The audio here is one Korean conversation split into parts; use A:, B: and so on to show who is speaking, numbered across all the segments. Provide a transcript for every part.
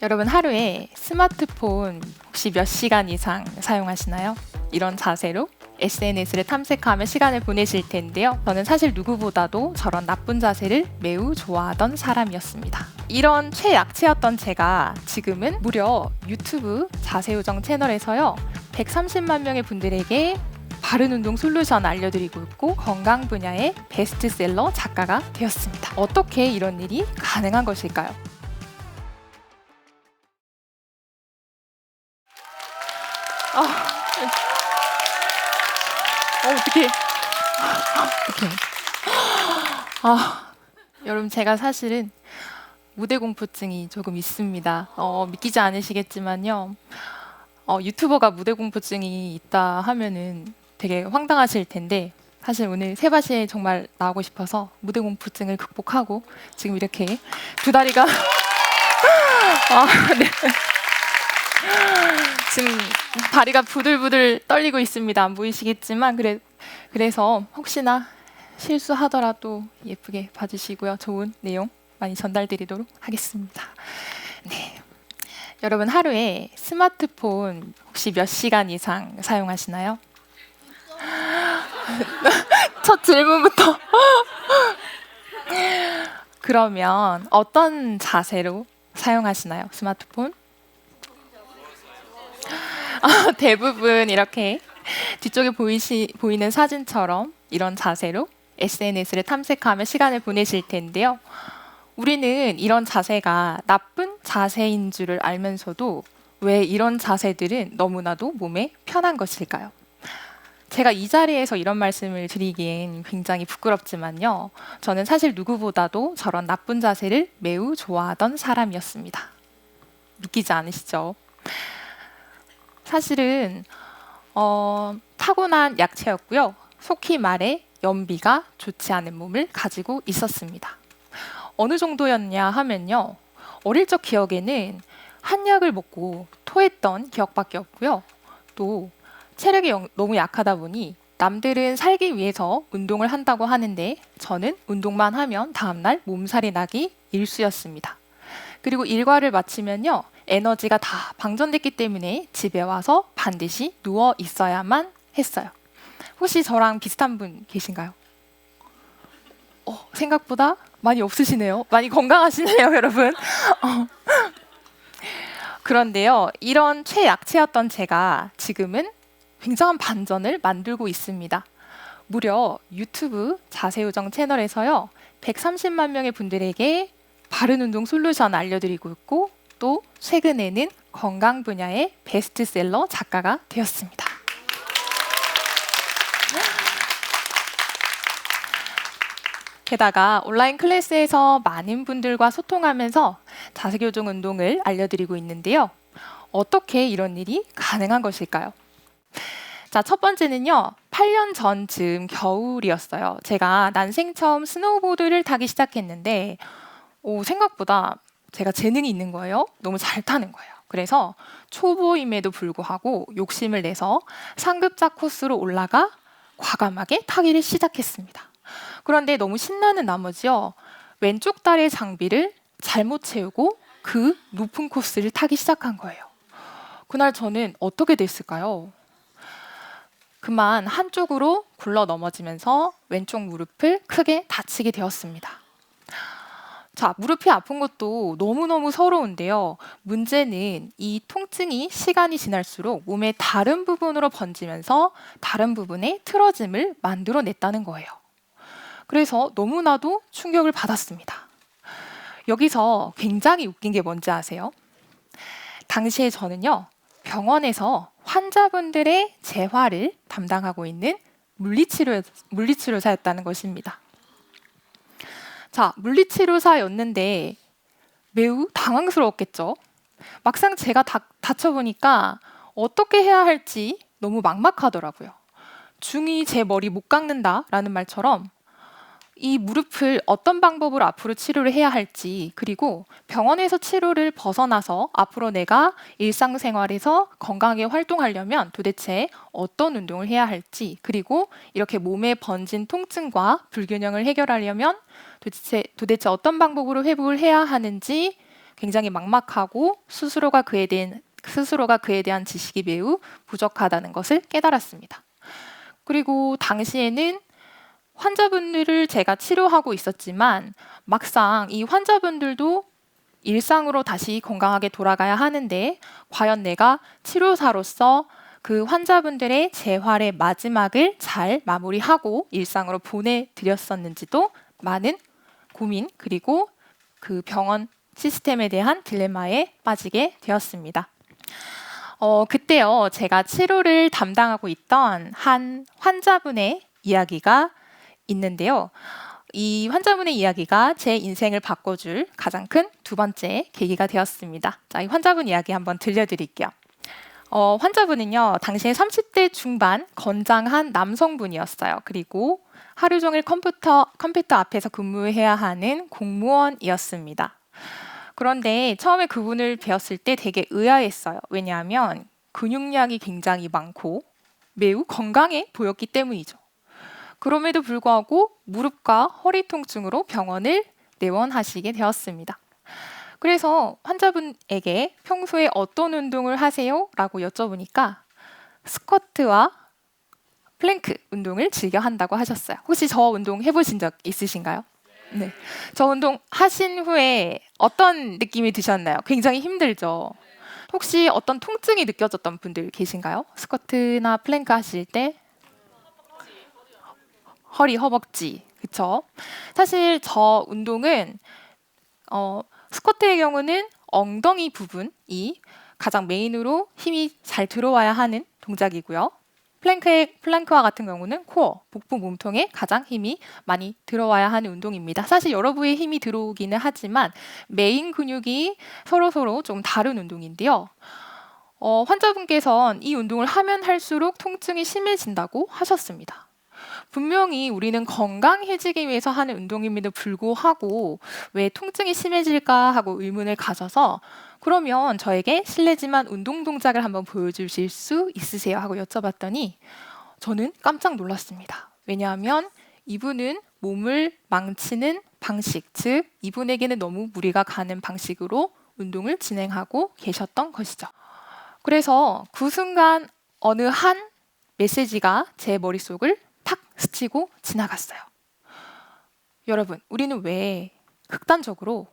A: 여러분 하루에 스마트폰 혹시 몇 시간 이상 사용하시나요? 이런 자세로 SNS를 탐색하며 시간을 보내실 텐데요. 저는 사실 누구보다도 저런 나쁜 자세를 매우 좋아하던 사람이었습니다. 이런 최약체였던 제가 지금은 무려 유튜브 자세요정 채널에서요. 130만 명의 분들에게 바른 운동 솔루션 알려드리고 있고 건강 분야의 베스트셀러 작가가 되었습니다. 어떻게 이런 일이 가능한 것일까요? 어떡해. 어떡해. 여러분 제가 사실은 무대 공포증이 조금 있습니다. 믿기지 않으시겠지만요. 유튜버가 무대 공포증이 있다 하면은 되게 황당하실 텐데 사실 오늘 세바시에 정말 나오고 싶어서 무대 공포증을 극복하고 지금 이렇게 두 다리가 네. 지금 다리가 부들부들 떨리고 있습니다. 안 보이시겠지만 그래서 혹시나 실수하더라도 예쁘게 봐주시고요. 좋은 내용 많이 전달드리도록 하겠습니다. 네. 여러분 하루에 스마트폰 혹시 몇 시간 이상 사용하시나요? 첫 질문부터 그러면 어떤 자세로 사용하시나요? 스마트폰? 대부분 이렇게 뒤쪽에 보이는 사진처럼 이런 자세로 SNS를 탐색하며 시간을 보내실 텐데요. 우리는 이런 자세가 나쁜 자세인 줄을 알면서도 왜 이런 자세들은 너무나도 몸에 편한 것일까요? 제가 이 자리에서 이런 말씀을 드리기엔 굉장히 부끄럽지만요. 저는 사실 누구보다도 저런 나쁜 자세를 매우 좋아하던 사람이었습니다. 믿기지 않으시죠? 사실은 타고난 약체였고요. 속히 말해 연비가 좋지 않은 몸을 가지고 있었습니다. 어느 정도였냐 하면요. 어릴 적 기억에는 한약을 먹고 토했던 기억밖에 없고요. 또 체력이 너무 약하다 보니 남들은 살기 위해서 운동을 한다고 하는데 저는 운동만 하면 다음날 몸살이 나기 일쑤였습니다. 그리고 일과를 마치면요. 에너지가 다 방전됐기 때문에 집에 와서 반드시 누워 있어야만 했어요. 혹시 저랑 비슷한 분 계신가요? 생각보다 많이 없으시네요. 많이 건강하시네요, 여러분. 그런데요, 이런 최약체였던 제가 지금은 굉장한 반전을 만들고 있습니다. 무려 유튜브 자세요정 채널에서요, 130만 명의 분들에게 바른 운동 솔루션 알려드리고 있고 또 최근에는 건강 분야의 베스트셀러 작가가 되었습니다. 게다가 온라인 클래스에서 많은 분들과 소통하면서 자세교정 운동을 알려드리고 있는데요. 어떻게 이런 일이 가능한 것일까요? 자, 첫 번째는요. 8년 전쯤 겨울이었어요. 제가 난생 처음 스노우보드를 타기 시작했는데 생각보다 제가 재능이 있는 거예요. 너무 잘 타는 거예요. 그래서 초보임에도 불구하고 욕심을 내서 상급자 코스로 올라가 과감하게 타기를 시작했습니다. 그런데 너무 신나는 나머지요. 왼쪽 다리의 장비를 잘못 채우고 그 높은 코스를 타기 시작한 거예요. 그날 저는 어떻게 됐을까요? 그만 한쪽으로 굴러 넘어지면서 왼쪽 무릎을 크게 다치게 되었습니다. 자, 무릎이 아픈 것도 너무너무 서러운데요. 문제는 이 통증이 시간이 지날수록 몸의 다른 부분으로 번지면서 다른 부분에 틀어짐을 만들어냈다는 거예요. 그래서 너무나도 충격을 받았습니다. 여기서 굉장히 웃긴 게 뭔지 아세요? 당시에 저는요, 병원에서 환자분들의 재활을 담당하고 있는 물리치료사였다는 것입니다. 자, 물리치료사였는데 매우 당황스러웠겠죠. 막상 제가 다쳐보니까 어떻게 해야 할지 너무 막막하더라고요. 중이 제 머리 못 깎는다라는 말처럼 이 무릎을 어떤 방법으로 앞으로 치료를 해야 할지, 그리고 병원에서 치료를 벗어나서 앞으로 내가 일상생활에서 건강하게 활동하려면 도대체 어떤 운동을 해야 할지, 그리고 이렇게 몸에 번진 통증과 불균형을 해결하려면 도대체 어떤 방법으로 회복을 해야 하는지 굉장히 막막하고 스스로가 그에 대한 지식이 매우 부족하다는 것을 깨달았습니다. 그리고 당시에는 환자분들을 제가 치료하고 있었지만 막상 이 환자분들도 일상으로 다시 건강하게 돌아가야 하는데 과연 내가 치료사로서 그 환자분들의 재활의 마지막을 잘 마무리하고 일상으로 보내드렸었는지도 많은 고민 그리고 그 병원 시스템에 대한 딜레마에 빠지게 되었습니다. 그때요, 제가 치료를 담당하고 있던 한 환자분의 이야기가 있는데요. 이 환자분의 이야기가 제 인생을 바꿔줄 가장 큰 두 번째 계기가 되었습니다. 자, 이 환자분 이야기 한번 들려드릴게요. 환자분은요, 당시에 30대 중반 건장한 남성분이었어요. 그리고 하루 종일 컴퓨터 앞에서 근무해야 하는 공무원이었습니다. 그런데 처음에 그분을 뵈었을 때 되게 의아했어요. 왜냐하면 근육량이 굉장히 많고 매우 건강해 보였기 때문이죠. 그럼에도 불구하고 무릎과 허리 통증으로 병원을 내원하시게 되었습니다. 그래서 환자분에게 평소에 어떤 운동을 하세요? 라고 여쭤보니까 스쿼트와 플랭크 운동을 즐겨 한다고 하셨어요. 혹시 저 운동 해보신 적 있으신가요? 네. 저 운동 하신 후에 어떤 느낌이 드셨나요? 굉장히 힘들죠? 혹시 어떤 통증이 느껴졌던 분들 계신가요? 스쿼트나 플랭크 하실 때? 허리, 허벅지. 그쵸? 사실 저 운동은 스쿼트의 경우는 엉덩이 부분이 가장 메인으로 힘이 잘 들어와야 하는 동작이고요. 플랭크와 같은 경우는 코어, 복부 몸통에 가장 힘이 많이 들어와야 하는 운동입니다. 사실 여러 부위에 힘이 들어오기는 하지만 메인 근육이 서로 좀 다른 운동인데요. 환자분께서는 이 운동을 하면 할수록 통증이 심해진다고 하셨습니다. 분명히 우리는 건강해지기 위해서 하는 운동임에도 불구하고 왜 통증이 심해질까 하고 의문을 가져서 그러면 저에게 실례지만 운동 동작을 한번 보여주실 수 있으세요? 하고 여쭤봤더니 저는 깜짝 놀랐습니다. 왜냐하면 이분은 몸을 망치는 방식, 즉 이분에게는 너무 무리가 가는 방식으로 운동을 진행하고 계셨던 것이죠. 그래서 그 순간 어느 한 메시지가 제 머릿속을 탁 스치고 지나갔어요. 여러분, 우리는 왜 극단적으로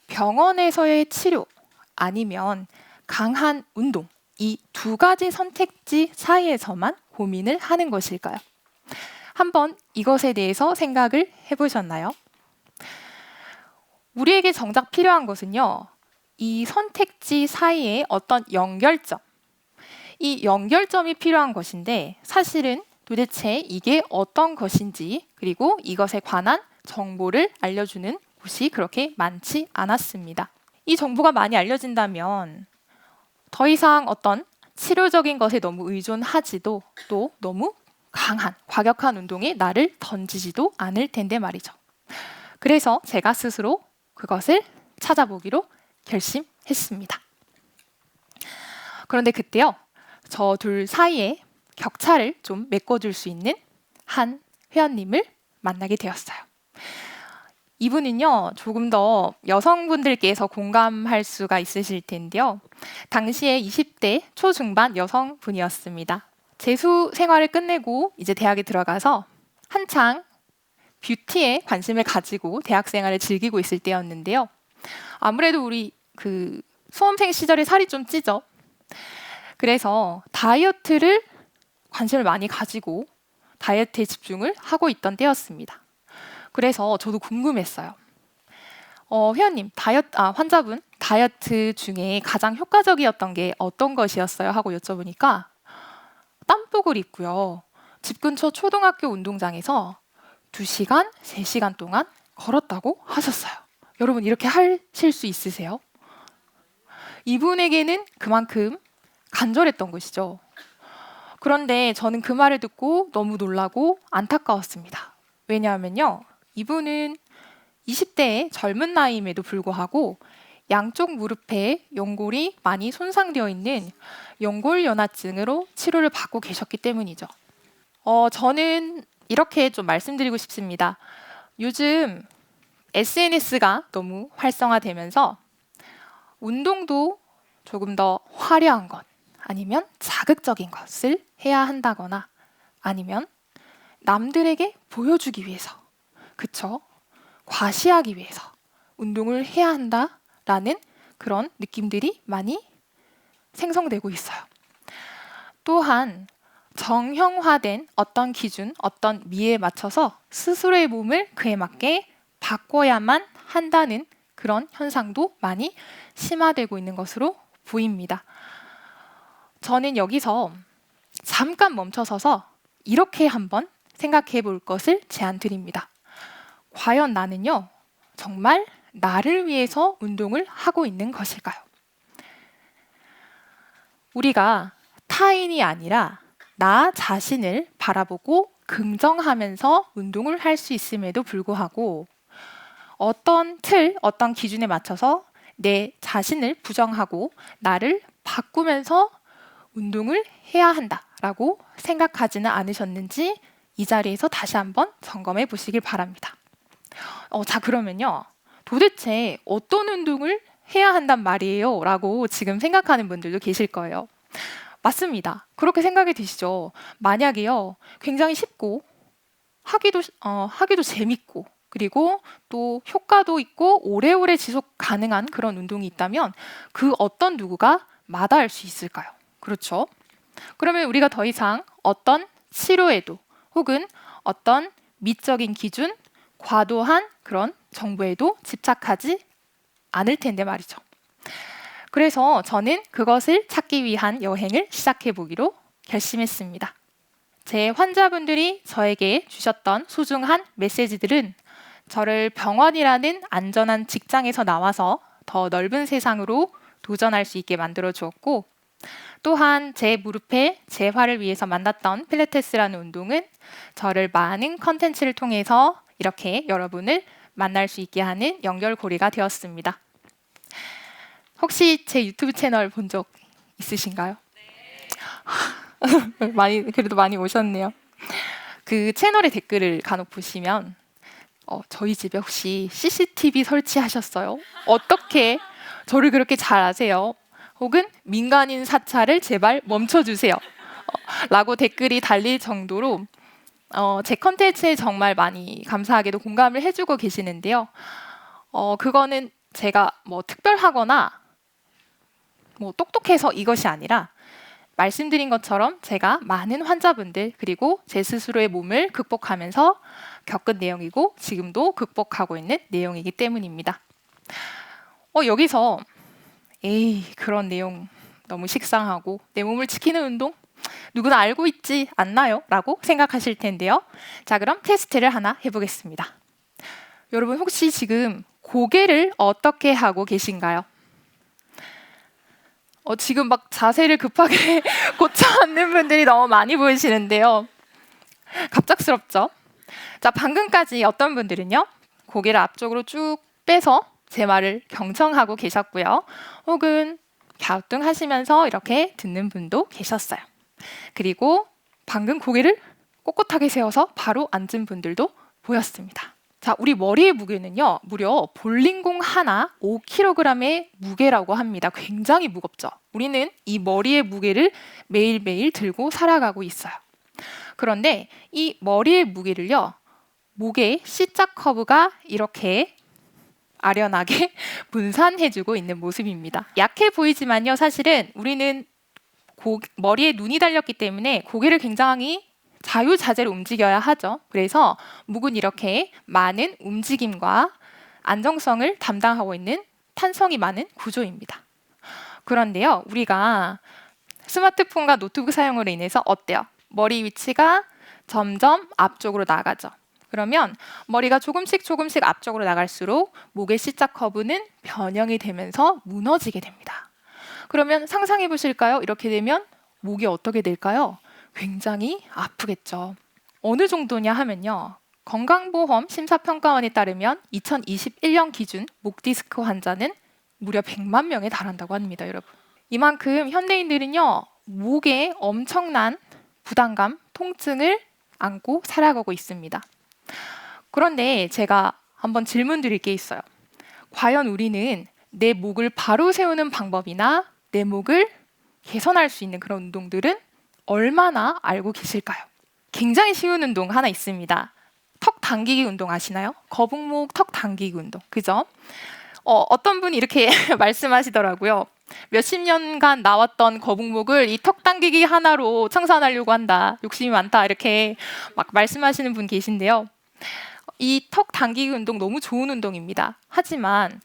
A: 병원에서의 치료 아니면 강한 운동 이 두 가지 선택지 사이에서만 고민을 하는 것일까요? 한번 이것에 대해서 생각을 해보셨나요? 우리에게 정작 필요한 것은요, 이 선택지 사이에 어떤 연결점, 이 연결점이 필요한 것인데 사실은 도대체 이게 어떤 것인지 그리고 이것에 관한 정보를 알려주는 곳이 그렇게 많지 않았습니다. 이 정보가 많이 알려진다면 더 이상 어떤 치료적인 것에 너무 의존하지도 또 너무 강한, 과격한 운동에 나를 던지지도 않을 텐데 말이죠. 그래서 제가 스스로 그것을 찾아보기로 결심했습니다. 그런데 그때요, 저 둘 사이에 격차를 좀 메꿔줄 수 있는 한 회원님을 만나게 되었어요. 이분은요, 조금 더 여성분들께서 공감할 수가 있으실 텐데요. 당시에 20대 초중반 여성분이었습니다. 재수 생활을 끝내고 이제 대학에 들어가서 한창 뷰티에 관심을 가지고 대학 생활을 즐기고 있을 때였는데요. 아무래도 우리 그 수험생 시절에 살이 좀 찌죠. 그래서 다이어트를 관심을 많이 가지고 다이어트에 집중을 하고 있던 때였습니다. 그래서 저도 궁금했어요. 회원님, 환자분 다이어트 중에 가장 효과적이었던 게 어떤 것이었어요? 하고 여쭤보니까 땀복을 입고요. 집 근처 초등학교 운동장에서 2시간, 3시간 동안 걸었다고 하셨어요. 여러분 이렇게 하실 수 있으세요? 이분에게는 그만큼 간절했던 것이죠. 그런데 저는 그 말을 듣고 너무 놀라고 안타까웠습니다. 왜냐하면요, 이분은 20대의 젊은 나이임에도 불구하고 양쪽 무릎에 연골이 많이 손상되어 있는 연골연화증으로 치료를 받고 계셨기 때문이죠. 저는 이렇게 좀 말씀드리고 싶습니다. 요즘 SNS가 너무 활성화되면서 운동도 조금 더 화려한 것, 아니면 자극적인 것을 해야 한다거나 아니면 남들에게 보여주기 위해서, 그쵸? 과시하기 위해서 운동을 해야 한다라는 그런 느낌들이 많이 생성되고 있어요. 또한 정형화된 어떤 기준, 어떤 미에 맞춰서 스스로의 몸을 그에 맞게 바꿔야만 한다는 그런 현상도 많이 심화되고 있는 것으로 보입니다. 저는 여기서 잠깐 멈춰서서 이렇게 한번 생각해 볼 것을 제안 드립니다. 과연 나는요, 정말 나를 위해서 운동을 하고 있는 것일까요? 우리가 타인이 아니라 나 자신을 바라보고 긍정하면서 운동을 할 수 있음에도 불구하고 어떤 틀, 어떤 기준에 맞춰서 내 자신을 부정하고 나를 바꾸면서 운동을 해야 한다라고 생각하지는 않으셨는지 이 자리에서 다시 한번 점검해 보시길 바랍니다. 자, 그러면요. 도대체 어떤 운동을 해야 한단 말이에요? 라고 지금 생각하는 분들도 계실 거예요. 맞습니다. 그렇게 생각이 드시죠? 만약에요, 굉장히 쉽고 하기도 재밌고 그리고 또 효과도 있고 오래오래 지속 가능한 그런 운동이 있다면 그 어떤 누구가 마다할 수 있을까요? 그렇죠? 그러면 우리가 더 이상 어떤 치료에도 혹은 어떤 미적인 기준, 과도한 그런 정보에도 집착하지 않을 텐데 말이죠. 그래서 저는 그것을 찾기 위한 여행을 시작해 보기로 결심했습니다. 제 환자분들이 저에게 주셨던 소중한 메시지들은 저를 병원이라는 안전한 직장에서 나와서 더 넓은 세상으로 도전할 수 있게 만들어 주었고, 또한 제 무릎에 재활을 위해서 만났던 필라테스라는 운동은 저를 많은 컨텐츠를 통해서 이렇게 여러분을 만날 수 있게 하는 연결고리가 되었습니다. 혹시 제 유튜브 채널 본 적 있으신가요? 그래도 많이 오셨네요. 그 채널의 댓글을 간혹 보시면 저희 집에 혹시 CCTV 설치하셨어요? 어떻게 저를 그렇게 잘 아세요? 혹은 민간인 사찰을 제발 멈춰주세요. 라고 댓글이 달릴 정도로 제 컨텐츠에 정말 많이 감사하게도 공감을 해주고 계시는데요. 그거는 제가 뭐 특별하거나 뭐 똑똑해서 이것이 아니라 말씀드린 것처럼 제가 많은 환자분들 그리고 제 스스로의 몸을 극복하면서 겪은 내용이고 지금도 극복하고 있는 내용이기 때문입니다. 여기서 그런 내용 너무 식상하고 내 몸을 지키는 운동 누구나 알고 있지 않나요? 라고 생각하실 텐데요. 자, 그럼 테스트를 하나 해보겠습니다. 여러분 혹시 지금 고개를 어떻게 하고 계신가요? 지금 막 자세를 급하게 고쳐 앉는 분들이 너무 많이 보이시는데요. 갑작스럽죠? 자, 방금까지 어떤 분들은요, 고개를 앞쪽으로 쭉 빼서 제 말을 경청하고 계셨고요. 혹은 갸우뚱하시면서 이렇게 듣는 분도 계셨어요. 그리고 방금 고개를 꼿꼿하게 세워서 바로 앉은 분들도 보였습니다. 자, 우리 머리의 무게는요, 무려 볼링공 하나 5kg의 무게라고 합니다. 굉장히 무겁죠? 우리는 이 머리의 무게를 매일매일 들고 살아가고 있어요. 그런데 이 머리의 무게를요, 목의 C자 커브가 이렇게 아련하게 분산해주고 있는 모습입니다. 약해 보이지만요, 사실은 우리는 머리에 눈이 달렸기 때문에 고개를 굉장히 자유자재로 움직여야 하죠. 그래서 목은 이렇게 많은 움직임과 안정성을 담당하고 있는 탄성이 많은 구조입니다. 그런데요, 우리가 스마트폰과 노트북 사용으로 인해서 어때요? 머리 위치가 점점 앞쪽으로 나가죠. 그러면 머리가 조금씩 앞쪽으로 나갈수록 목의 C자 커브는 변형이 되면서 무너지게 됩니다. 그러면 상상해 보실까요? 이렇게 되면 목이 어떻게 될까요? 굉장히 아프겠죠. 어느 정도냐 하면요, 건강보험 심사평가원에 따르면 2021년 기준 목 디스크 환자는 무려 100만 명에 달한다고 합니다, 여러분. 이만큼 현대인들은요, 목에 엄청난 부담감, 통증을 안고 살아가고 있습니다. 그런데 제가 한번 질문 드릴 게 있어요. 과연 우리는 내 목을 바로 세우는 방법이나 내 목을 개선할 수 있는 그런 운동들은 얼마나 알고 계실까요? 굉장히 쉬운 운동 하나 있습니다. 턱 당기기 운동 아시나요? 거북목 턱 당기기 운동. 그죠? 어떤 분이 이렇게 말씀하시더라고요. 몇십 년간 나왔던 거북목을 이 턱 당기기 하나로 청산하려고 한다. 욕심이 많다. 이렇게 막 말씀하시는 분 계신데요. 이 턱 당기기 운동 너무 좋은 운동입니다. 하지만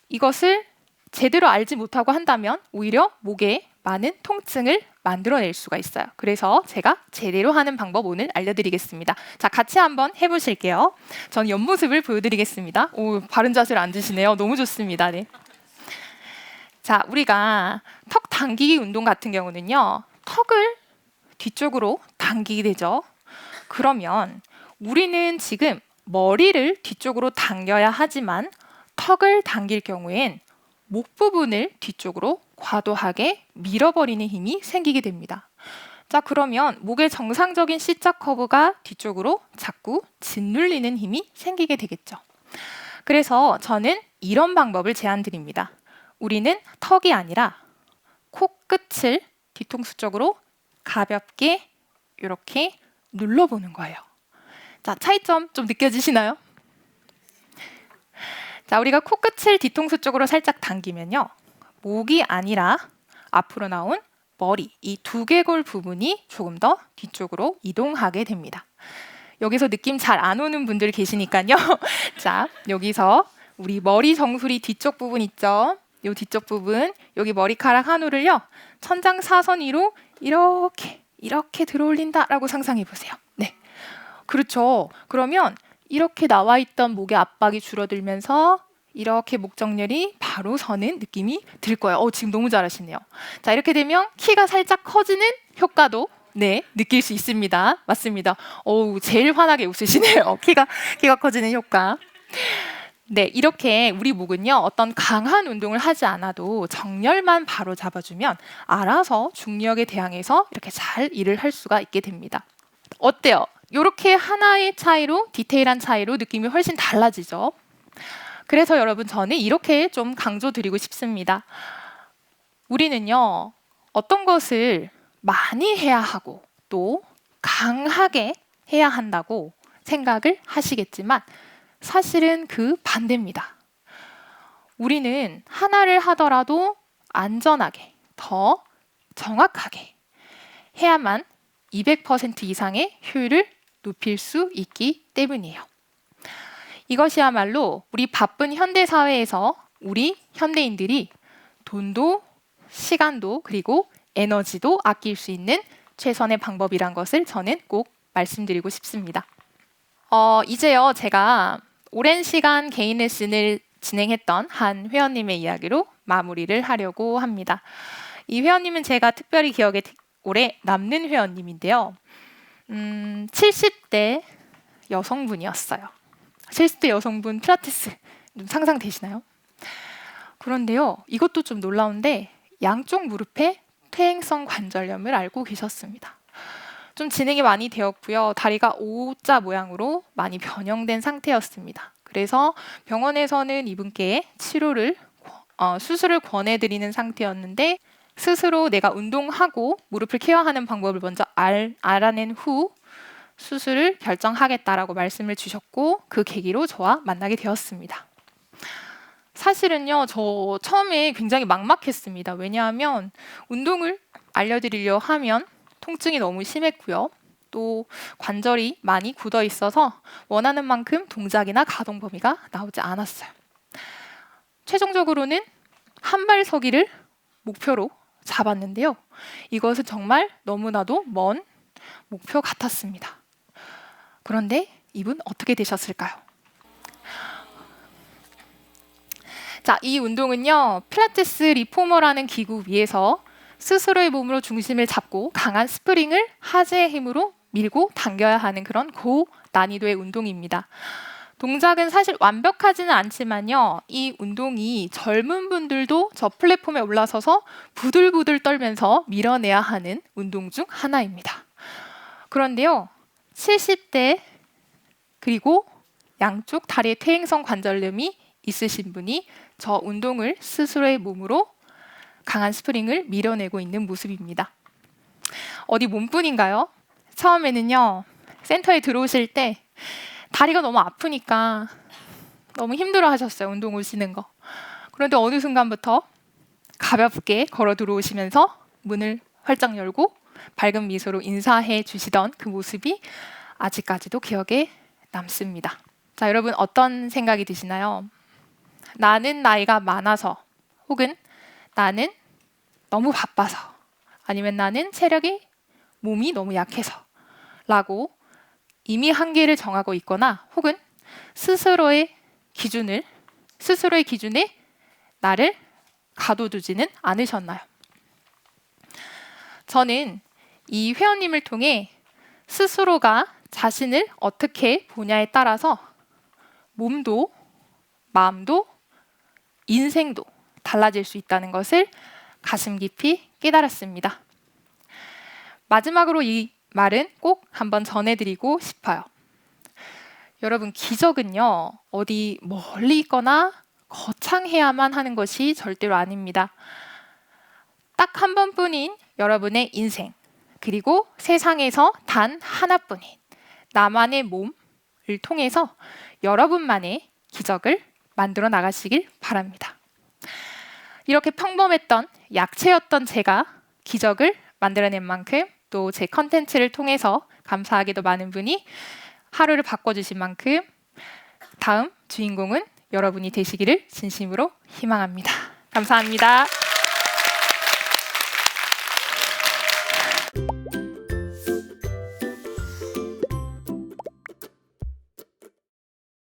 A: 이것을 제대로 알지 못하고 한다면 오히려 목에 많은 통증을 만들어낼 수가 있어요. 그래서 제가 제대로 하는 방법 오늘 알려드리겠습니다. 자, 같이 한번 해보실게요. 전 옆모습을 보여드리겠습니다. 오, 바른 자세를 앉으시네요. 너무 좋습니다. 네. 자, 우리가 턱 당기기 운동 같은 경우는요, 턱을 뒤쪽으로 당기게 되죠. 그러면 우리는 지금 머리를 뒤쪽으로 당겨야 하지만 턱을 당길 경우엔 목 부분을 뒤쪽으로 과도하게 밀어버리는 힘이 생기게 됩니다. 자, 그러면 목의 정상적인 C자 커브가 뒤쪽으로 자꾸 짓눌리는 힘이 생기게 되겠죠. 그래서 저는 이런 방법을 제안드립니다. 우리는 턱이 아니라 코끝을 뒤통수 쪽으로 가볍게 이렇게 눌러보는 거예요. 자, 차이점 좀 느껴지시나요? 자, 우리가 코끝을 뒤통수 쪽으로 살짝 당기면요. 목이 아니라 앞으로 나온 머리, 이 두개골 부분이 조금 더 뒤쪽으로 이동하게 됩니다. 여기서 느낌 잘 안 오는 분들 계시니까요. 자, 여기서 우리 머리 정수리 뒤쪽 부분 있죠? 이 뒤쪽 부분, 여기 머리카락 한 올을요. 천장사선 위로 이렇게 들어올린다라고 상상해 보세요. 네, 그렇죠. 그러면 이렇게 나와 있던 목의 압박이 줄어들면서 이렇게 목 정렬이 바로 서는 느낌이 들 거예요. 지금 너무 잘하시네요. 자, 이렇게 되면 키가 살짝 커지는 효과도 느낄 수 있습니다. 맞습니다. 제일 환하게 웃으시네요. 키가 커지는 효과. 네, 이렇게 우리 목은요, 어떤 강한 운동을 하지 않아도 정렬만 바로 잡아주면 알아서 중력에 대항해서 이렇게 잘 일을 할 수가 있게 됩니다. 어때요? 이렇게 하나의 차이로, 디테일한 차이로 느낌이 훨씬 달라지죠. 그래서 여러분, 저는 이렇게 좀 강조드리고 싶습니다. 우리는요, 어떤 것을 많이 해야 하고 또 강하게 해야 한다고 생각을 하시겠지만 사실은 그 반대입니다. 우리는 하나를 하더라도 안전하게, 더 정확하게 해야만 200% 이상의 효율을 높일 수 있기 때문이에요. 이것이야말로 우리 바쁜 현대 사회에서 우리 현대인들이 돈도 시간도 그리고 에너지도 아낄 수 있는 최선의 방법이란 것을 저는 꼭 말씀드리고 싶습니다. 이제요, 제가 오랜 시간 개인 레슨을 진행했던 한 회원님의 이야기로 마무리를 하려고 합니다. 이 회원님은 제가 특별히 기억에 오래 남는 회원님인데요. 70대 여성분이었어요. 70대 여성분 필라테스 좀 상상되시나요? 그런데요, 이것도 좀 놀라운데 양쪽 무릎에 퇴행성 관절염을 앓고 계셨습니다. 좀 진행이 많이 되었고요. 다리가 O자 모양으로 많이 변형된 상태였습니다. 그래서 병원에서는 이분께 수술을 권해드리는 상태였는데 스스로 내가 운동하고 무릎을 케어하는 방법을 먼저 알아낸 후 수술을 결정하겠다라고 말씀을 주셨고 그 계기로 저와 만나게 되었습니다. 사실은요, 저 처음에 굉장히 막막했습니다. 왜냐하면 운동을 알려드리려 하면 통증이 너무 심했고요. 또 관절이 많이 굳어 있어서 원하는 만큼 동작이나 가동 범위가 나오지 않았어요. 최종적으로는 한발서기를 목표로 잡았는데요. 이것은 정말 너무나도 먼 목표 같았습니다. 그런데 이분 어떻게 되셨을까요? 자, 이 운동은요, 필라테스 리포머라는 기구 위에서 스스로의 몸으로 중심을 잡고 강한 스프링을 하체의 힘으로 밀고 당겨야 하는 그런 고난이도의 운동입니다. 동작은 사실 완벽하지는 않지만요, 이 운동이 젊은 분들도 저 플랫폼에 올라서서 부들부들 떨면서 밀어내야 하는 운동 중 하나입니다. 그런데요, 70대 그리고 양쪽 다리에 퇴행성 관절염이 있으신 분이 저 운동을 스스로의 몸으로 강한 스프링을 밀어내고 있는 모습입니다. 어디 몸뿐인가요? 처음에는요, 센터에 들어오실 때 다리가 너무 아프니까 너무 힘들어 하셨어요, 운동 오시는 거. 그런데 어느 순간부터 가볍게 걸어 들어오시면서 문을 활짝 열고 밝은 미소로 인사해 주시던 그 모습이 아직까지도 기억에 남습니다. 자, 여러분 어떤 생각이 드시나요? 나는 나이가 많아서, 혹은 나는 너무 바빠서, 아니면 나는 체력이 몸이 너무 약해서 라고 이미 한계를 정하고 있거나, 혹은 스스로의 기준에 나를 가둬두지는 않으셨나요? 저는 이 회원님을 통해 스스로가 자신을 어떻게 보냐에 따라서 몸도 마음도 인생도 달라질 수 있다는 것을 가슴 깊이 깨달았습니다. 마지막으로 이 말은 꼭 한번 전해드리고 싶어요. 여러분, 기적은요, 어디 멀리 있거나 거창해야만 하는 것이 절대로 아닙니다. 딱 한 번뿐인 여러분의 인생, 그리고 세상에서 단 하나뿐인 나만의 몸을 통해서 여러분만의 기적을 만들어 나가시길 바랍니다. 이렇게 평범했던 약체였던 제가 기적을 만들어낸 만큼, 또 제 컨텐츠를 통해서 감사하게도 많은 분이 하루를 바꿔주신 만큼 다음 주인공은 여러분이 되시기를 진심으로 희망합니다. 감사합니다.